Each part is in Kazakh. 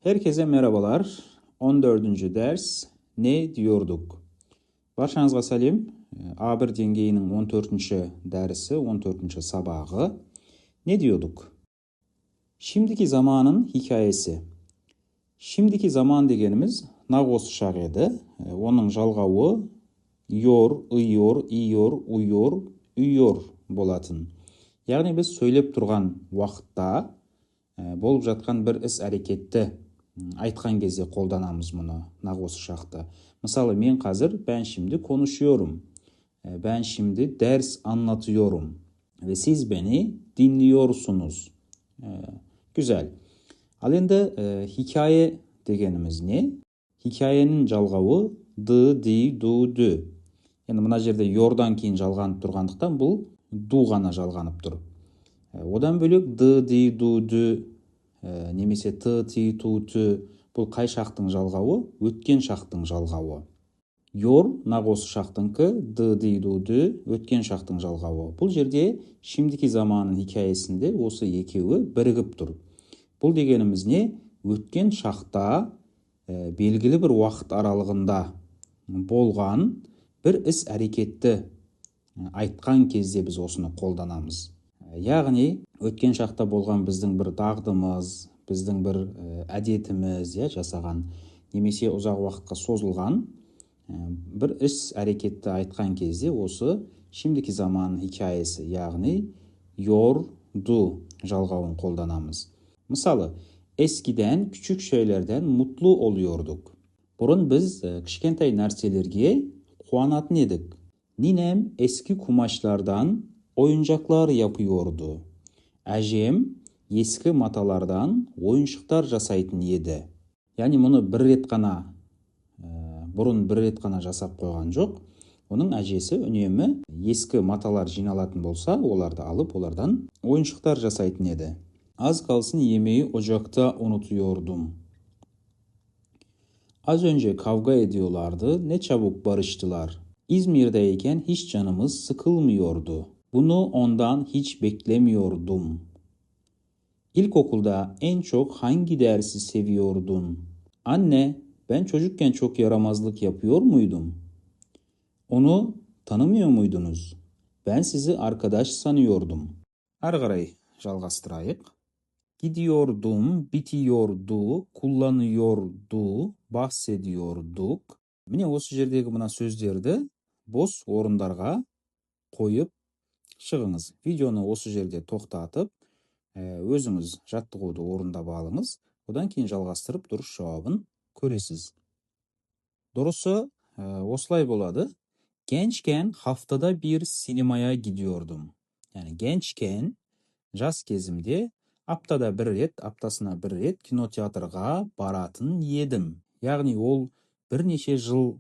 Herkese merhabalar. 14. ders ne diyorduk? Barşаңызға сәлем. A1 деңгейінің 14. dərsi, 14. sabağı. Ne diyorduk? Şimdiki zamanın hikayesi. Şimdiki zaman degenimiz naq осы шақ еді. Оның жалғауы yor, ıyyor, iyor, uyyor, üyor болатын. Яғни біз сөйлеп тұрған уақытта болып жатқан бір іс әрекетті айтқан кезде қолданамыз мұны нақ осы шақта. Мысалы, мен қазір ben şimdi konuşuyorum. Ben şimdi ders anlatıyorum. Ve siz beni dinliyorsunuz. Güzel. Al енді hikaye дегеніміз не? Hikayenin жалғауы ды, ди, ду, ді. Енді мына жерде yorдан кейін жалғанып тұрғандықтан бұл ду ғана жалғанып тұр. Одан бөлек ды, ди, ду, ді немесе ты, ти, ту, ты бұл қай шақтың жалғауы? Өткен шақтың жалғауы. Yor нақ осы шақтыңқы, ды, ди, ду, ді өткен шақтың жалғауы. Бұл жерде şimdiki zamanın hikayесінде осы екеуі бірігіп тұр. Бұл дегеніміз не? Өткен шақта белгілі бір уақыт аралығында болған бір іс әрекетті айтқан кезде біз осыны қолданамыз. Яғни өткен шақта болған біздің бір дағдымыз, біздің бір әдетіміз жасаған немесе ұзақ уақытқа созылған бір іс әрекетті айтқан кезде осы şimdiki zamanın hikayesi, яғни yordu жалғауын қолданамыз. Мысалы, eskiden küçük şeylerden mutlu oluyorduk. Бұрын біз кішкентай нәрселерге қуанатын едік. Ninem eski kumaşlardan oyuncaklar yapıyordu. Әжем ескі маталардан ойыншықтар жасайтын еді. Яғни мұны бұрын бір рет қана жасап қойған жоқ. Оның әжесі үнемі ескі маталар жиналатын болса, оларды алып, олардан ойыншықтар жасайтын еді. Az kalsın yemeği ocakta unutuyordum. Az önce kavga ediyorlardı, ne çabuk barıştılar. İzmir'deyken hiç canımız sıkılmıyordu. Bunu ondan hiç beklemiyordum. İlkokulda en çok hangi dersi seviyordun? Anne, ben çocukken çok yaramazlık yapıyor muydum? Onu tanımıyor muydunuz? Ben sizi arkadaş sanıyordum. Ары қарай жалғастырайық. Gidiyordum, bitiyordu, kullanıyordu, bahsediyorduk. Міне осы жердегі мына сөздерді бос орындарға қойып шығыңыз. Видеоны осы жерде тоқтатып, өзіңіз жаттығуды орындап алыңыз. Одан кейін жалғастырып дұрыс жауабын көресіз. Дұрысы осылай болады. Gençken haftada bir sinemaya gidiyordum. Yani gençken жас кезімде аптада бір рет, аптасына бір рет кинотеатрға баратын едім. Яғни ол бірнеше жыл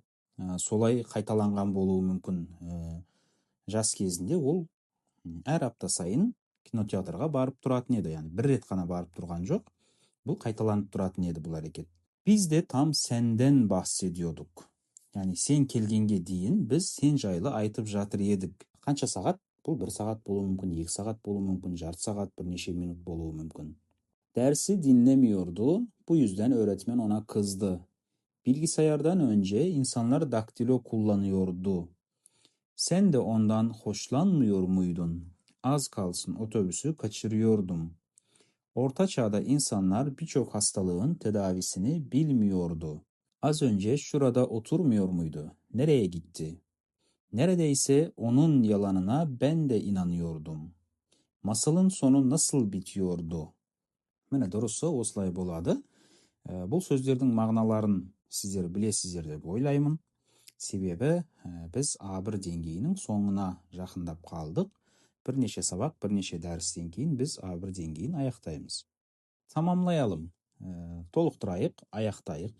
солай қайталанған болуы мүмкін. Жас кезінде ол әр апта сайын кинотеатрға барып тұратын еді. Яғни бір рет қана барып тұрған жоқ. Бұл қайталанып тұратын еді бұл әрекет. Biz de tam senden bahsediyorduk. Яғни сен келгенге дейін біз сен жайлы айтып жатыр едік. Қанша сағат? Бұл 1 сағат болуы мүмкін, 2 сағат болуы мүмкін, жарты сағат, бірнеше минут болуы мүмкін. Dersi dinlemiyordu. Bu yüzden öğretmen ona kızdı. Bilgisayardan önce insanlar daktilo kullanıyordu. Sen de ondan hoşlanmıyor muydun? Az kalsın otobüsü kaçırıyordum. Orta çağda insanlar birçok hastalığın tedavisini bilmiyordu. Az önce şurada oturmuyor muydu? Nereye gitti? Neredeyse onun yalanına ben de inanıyordum. Masalın sonu nasıl bitiyordu? Міне дұрысы осылай болады. Бұл сөздердің мағыналарын сіздер білесіздер деп ойлаймын. Себебі біз A1 деңгейінің соңына жақындап қалдық. Бірнеше сабақ, бірнеше дәрістен кейін біз A1 деңгейін аяқтаймыз. Тамамлайалым, толықтырайық, аяқтайық.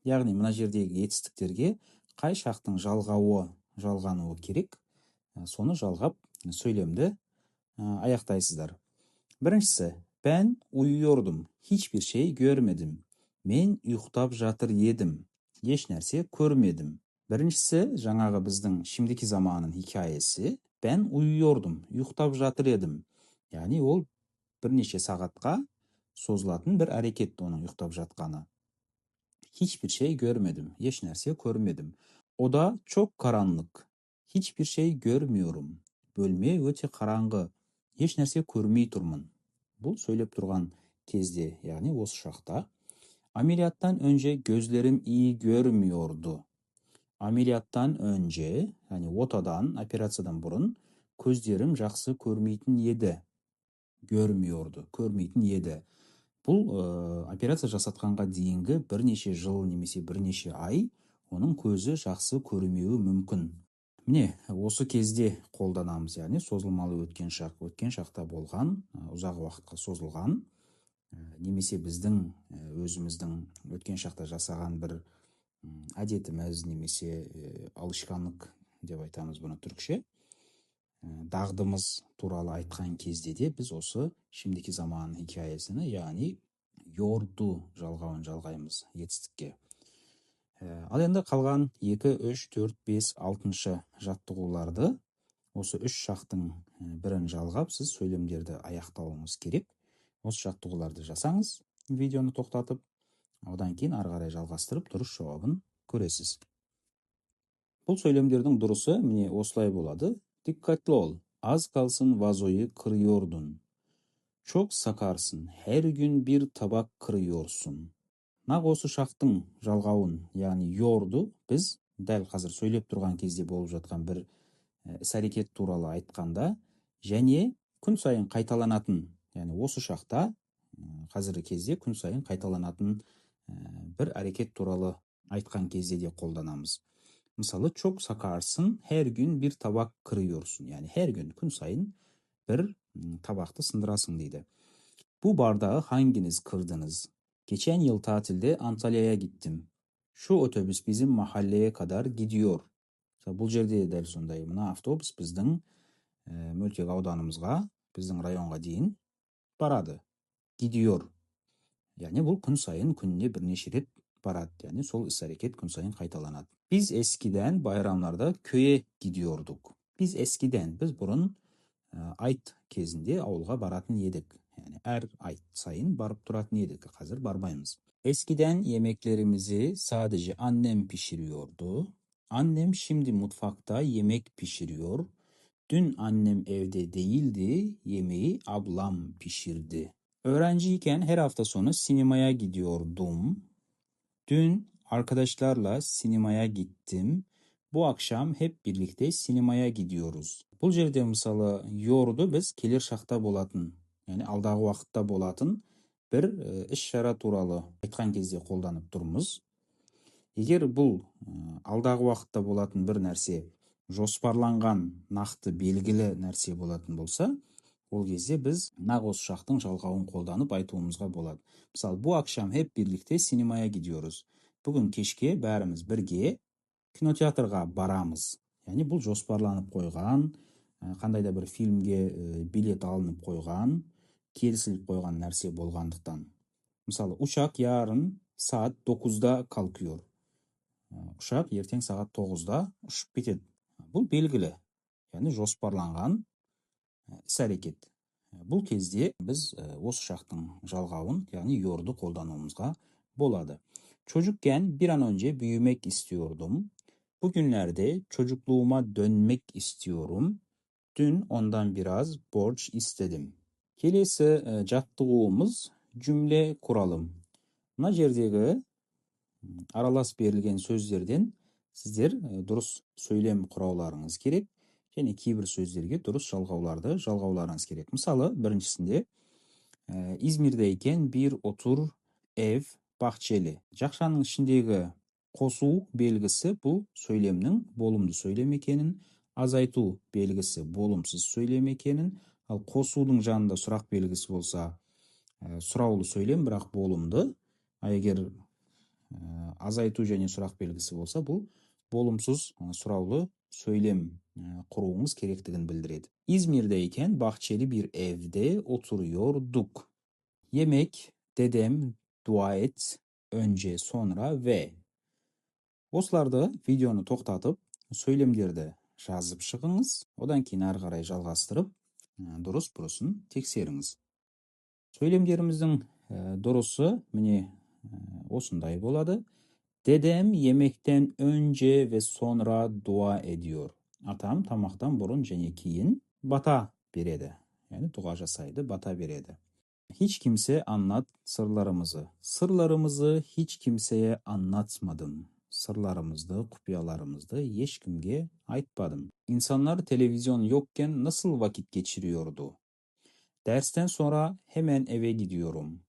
Яғни мына жердегі етістіктерге қай шақтың жалғануы керек, соны жалғап сөйлемді аяқтайсыздар. Біріншісі, ben uyuyordum, hiçbir şey görmedim. Men ұйықтап жатыр едім, еш нәрсе көрмедім. Біріншісі, жаңағы біздің şimdiki zamanın hikayesi, ben uyuyordum, ұйықтап жатыр едім. Яғни ол бірнеше сағатқа sozulатын bir hareket onun uyktab жатқаны. Hiçbir şey görmedim. Hiç nerse görmedim. Oda çok karanlık. Hiçbir şey görmüyorum. Bölme öte karаңғы. Hiç nerse көрмей тұрмын. Бұл söylеп тұрған кезде, yani осы шақта. Ameliyattan önce gözlerim iyi görmüyordu. Ameliyattan önce, yani otadan, operatsiyaдан бұрын көздерім жақсы көрмейтін еді. Görmüyordu, көрмейтін еді. Бұл операция жасатқанға дейінгі бірнеше жыл немесе бірнеше ай оның көзі жақсы көрмеуі мүмкін. Міне, осы кезде қолданамыз, яғни созылмалы өткен шақ. Өткен шақта болған, ұзақ уақытқа созылған, немесе біздің өзіміздің өткен шақта жасаған бір әдетіміз немесе алышқандық деп айтамыз бұны түркше. Дағдымыз туралы айтқан кезде де біз осы şimdiki zaman hikayesini, яғни yordu жалғауын жалғаймыз етістікке. Ал енді қалған 2, 3, 4, 5, 6 жаттығуларды осы 3 шақтың бірін жалғап сіз сөйлемдерді аяқтауыңыз керек. Осы жаттығуларды жасаңыз, видеоны тоқтатып, одан кейін ары қарай жалғастырып дұрыс жауабын көресіз. Бұл сөйлемдердің дұрысы міне осылай болады. Dikkatli ol. Az kalsın vazoyu kırıyordun. Çok sakarsın. Her gün bir tabak kırıyorsun. Нақ осы шақтың жалғауын, яғни yordu, біз дәл қазір сөйлеп тұрған кезде болып жатқан бір іс-әрекет туралы айтқанда, және күн сайын қайталанатын, яғни осы шақта қазіргі кезде күн сайын қайталанатын бір әрекет туралы айтқан кезде де қолданамыз. Мысалы, çok sakarsın, her gün bir tabak kırıyorsun. Yani her gün, күн сайын bir tabақты сындырасың дейді. Bu bardağı hanginiz kırdınız? Geçen yıl tatilde Antalya'ya gittim. Şu otobüs bizim mahalleye kadar gidiyor. Бұл жерде дәл сондай. Мына автобус біздің мөлтек ауданымызға, біздің районға дейін барады. Gidiyor. Yani бұл күн сайын, күніне бірнеше рет барады. Yani сол іс-әрекет күн сайын қайталанады. Biz eskiden bayramlarda köye gidiyorduk. Biz бұрын айт кезінде ауылға баратын едік. Yani әр айт сайын барып тұратын едік. Қазір бармаймыз. Eskiden yemeklerimizi sadece annem pişiriyordu. Annem şimdi mutfakta yemek pişiriyor. Dün annem evde değildi. Yemeği ablam pişirdi. Öğrenciyken her hafta sonu sinemaya gidiyordum. Dün arkadaşlarla sinemaya gittim. Bu akşam hep birlikte sinemaya gidiyoruz. Бұл жерде мысалы yordu біз келер шақта болатын, яғни алдағы уақытта болатын бір іс-шара туралы айтқан кезде қолданып тұрмыз. Егер бұл алдағы уақытта болатын бір нәрсе жоспарланған, нақты белгілі нәрсе болатын болса, ол кезде біз нақ осы шақтың жалғауын қолданып айтуымызға болады. Мысалы, bu akşam hep birlikte sinemaya gidiyoruz. Бүгін кешке бәріміз бірге кинотеатрға барамыз. Яғни бұл жоспарланып қойған, қандай да бір фильмге билет алынып қойған, келісіліп қойған нәрсе болғандықтан. Мысалы, uçak yarın saat 9'da kalkıyor. Ұшақ ертең сағат 9'da ұшып кетеді. Бұл белгілі, яғни жоспарланған іс-әрекет. Бұл кезде біз осы şaktың жалғауын, яғни yordu қолдануымызға болады. Çocukken bir an önce büyümek istiyordum. Bugünlerde çocukluğuma dönmek istiyorum. Dün ondan biraz borç istedim. Келесі жаттығуымыз cümle kuralım. Мына жердегі аралас берілген сөздерден сіздер дұрыс сөйлем құрауларыңыз керек, және кейбір сөздерге дұрыс жалғауларыңыз керек. Мысалы, біріншісінде İzmir'deyken bir otur ev bahçeli. Жақшаның ішіндегі қосу белгісі бұл сөйлемнің болымды сөйлем екенін, азайту белгісі болымсыз сөйлем екенін, ал қосудың жанында сұрақ белгісі болса сұраулы сөйлем, бірақ болымды. А егер азайту және сұрақ белгісі болса, бұл болымсыз сұраулы сөйлем құруыңыз керектігін білдіреді. İzmir'deyken bahçeli bir evde oturuyorduk. Yemek, dedem, dua et, önce, sonra ve. Осыларды видеоны тоқтатып, сөйлемдерді жазып шығыңыз, одан кейін ары қарай жалғастырып, дұрыс бұрысын тексеріңіз. Сөйлемдеріміздің Dorosu mine osunday болады. Dedem yemekten önce ve sonra dua ediyor. Atam tamaktan burun және кейін bata berеді. Yani dua жасайды, bata berеді. Hiç kimse anlat sırlarımızı. Sırlarımızı hiç kimseye anlatmadım. Sırlarımızdı, kupiyalarımızdı hiç kimge айтпадым. İnsanlar televizyon yokken nasıl vakit geçiriyordu? Dersten sonra hemen eve gidiyorum.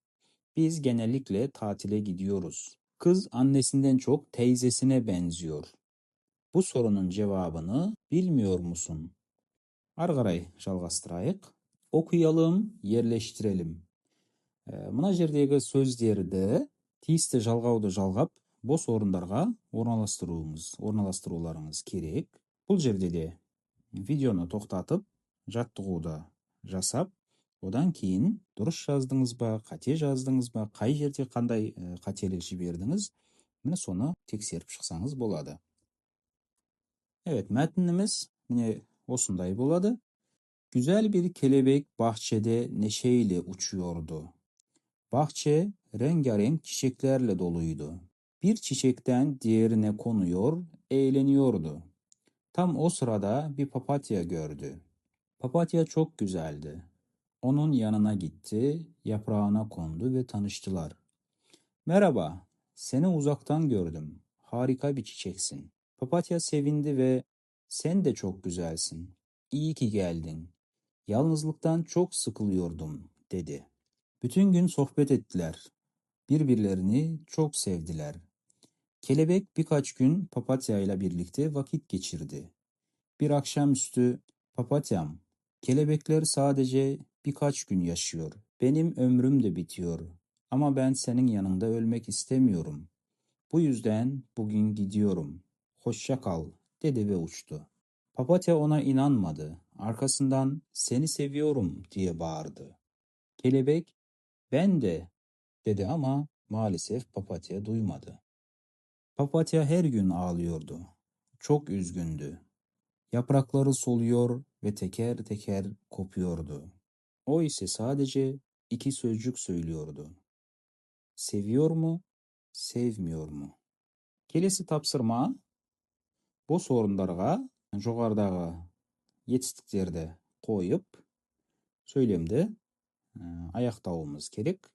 Biz genellikle tatile gidiyoruz. Kız annesinden çok teyzesine benziyor. Bu sorunun cevabını bilmiyor musun? Ары қарай жалғастырайық. Okuyalım, yerleştirelim. Мына жердегі сөздерді тиісті жалғауды жалғап, бос орындарға орналастыруларыңыз керек. Бұл жерде де видеоны тоқтатып, жаттығуды жасап, одан кейін дұрыс жаздыңыз ба, қате жаздыңыз ба, қай жерде қандай қателік жібердіңіз, міне соны тексеріп шықсаңыз болады. Evet, metnimiz yine osunday болады. Güzel bir kelebek bahçede neşeyle uçuyordu. Bahçe rengarenk çiçeklerle doluydu. Bir çiçekten diğerine konuyor, eğleniyordu. Tam o sırada bir papatya gördü. Papatya çok güzeldi. Onun yanına gitti, yaprağına kondu ve tanıştılar. Merhaba, seni uzaktan gördüm. Harika bir çiçeksin. Papatya sevindi ve sen de çok güzelsin. İyi ki geldin. Yalnızlıktan çok sıkılıyordum, dedi. Bütün gün sohbet ettiler. Birbirlerini çok sevdiler. Kelebek birkaç gün papatya ile birlikte vakit geçirdi. Bir akşamüstü, papatyam, kelebekler sadece birkaç gün yaşıyor. Benim ömrüm de bitiyor. Ama ben senin yanında ölmek istemiyorum. Bu yüzden bugün gidiyorum. Hoşça kal, dedi ve uçtu. Papatya ona inanmadı. Arkasından seni seviyorum diye bağırdı. Kelebek ben de dedi ama maalesef papatya duymadı. Papatya her gün ağlıyordu. Çok üzgündü. Yaprakları soluyor ve teker teker kopuyordu. O ise sadece iki sözcük söylüyordu. Seviyor mu, sevmiyor mu? Келесі тапсырма бос орындарға жоғарыдағы етістіктерді қойып, сөйлемді аяқтауымыз керек.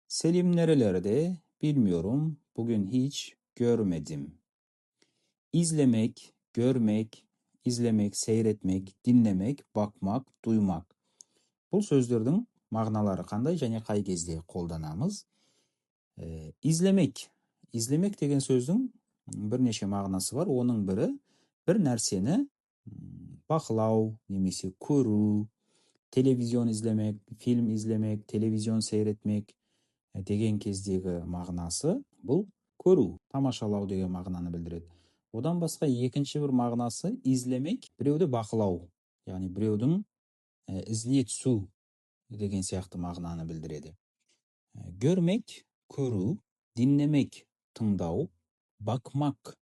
Selim nerelerde? Bilmiyorum. Bugün hiç görmedim. İzlemek, görmek, izlemek, seyretmek, dinlemek, bakmak, duymak. Бұл сөздердің мағыналары қандай және қай кезде қолданамыз? İzlemek. İzlemek деген сөздің бірнеше мағынасы бар. Оның бірі бір нәрсені бақылау немесе көру, телевизион izlemek, film izlemek, televizyon seyretmek деген кездегі мағынасы бұл көру, тамашалау деген мағынаны білдіреді. Одан басқа екінші бір мағынасы izlemek, біреуді бақылау, яғни біреудің ізіне түсу деген сияқты мағынаны білдіреді. Görmek, көру, dinlemek, тыңдау, bakmak,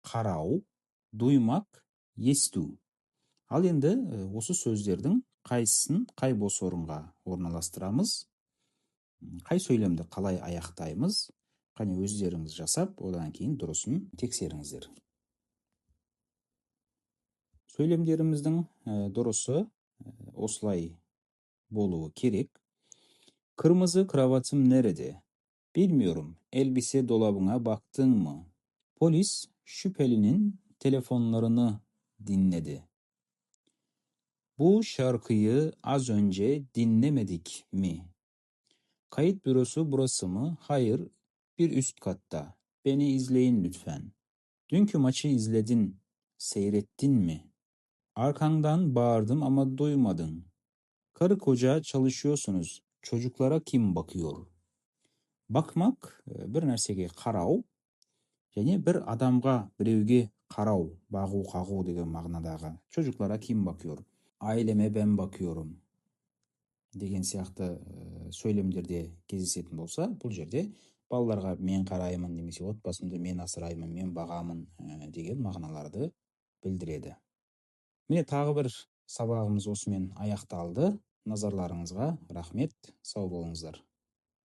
қарау, duymak, есту. Ал енді осы сөздердің қайсысын қай бос орынға орналастырамыз? Қай сөйлемді қалай аяқтаймыз? Қане өздеріңіз жасап, одан кейін дұрысын тексеріңіздер. Сөйлемдеріміздің дұрысы осылай болуы керек. Kırmızı kravatım nerede? Bilmiyorum. Elbise dolabına baktın mı? Polis şüphelinin telefonlarını dinledi. Bu şarkıyı az önce dinlemedik mi? Kayıt bürosu burası mı? Hayır, bir üst katta. Beni izleyin lütfen. Dünkü maçı izledin, seyrettin mi? Arkandan bağırdım ama duymadın. Karı koca çalışıyorsunuz. Çocuklara kim bakıyor? Bakmak bir нәрсеге қарау, және бір адамға, біреуге қарау, бағу, қағу деген мағынадағы. Çocuklara kim bakıyor? Aileme ben bakıyorum деген сияқты сөйлемдерде кездесетін болса, бұл жерде балаларға мен қараймын немесе отбасымды мен асыраймын, мен бағамын деген мағыналарды білдіреді. Міне тағы бір сабағымыз осымен аяқталды. Назарларыңызға рахмет, сау болыңыздар.